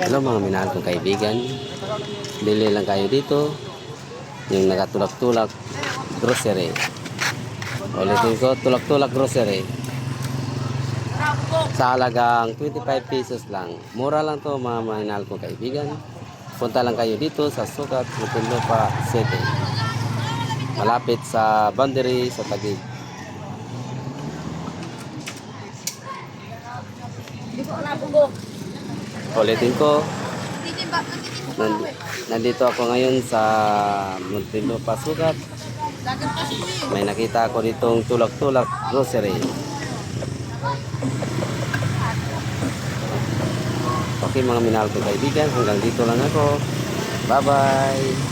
Hello mga minahal kong kaibigan. Bili lang kayo dito. Yung nakatulak-tulak grocery. Ulitin ko, tulak-tulak grocery. Sa halagang 25 pesos lang. Mura lang to mga minahal kong kaibigan. Punta lang kayo dito sa Sukat, Muntinlupa City. Malapit sa boundary sa Taguig. Ulitin ko, nandito ako ngayon sa Muntinlupa Sukat. May nakita ako ditong tulak-tulak grocery. Okay mga minahal kong kaibigan, hanggang dito lang ako. Bye bye.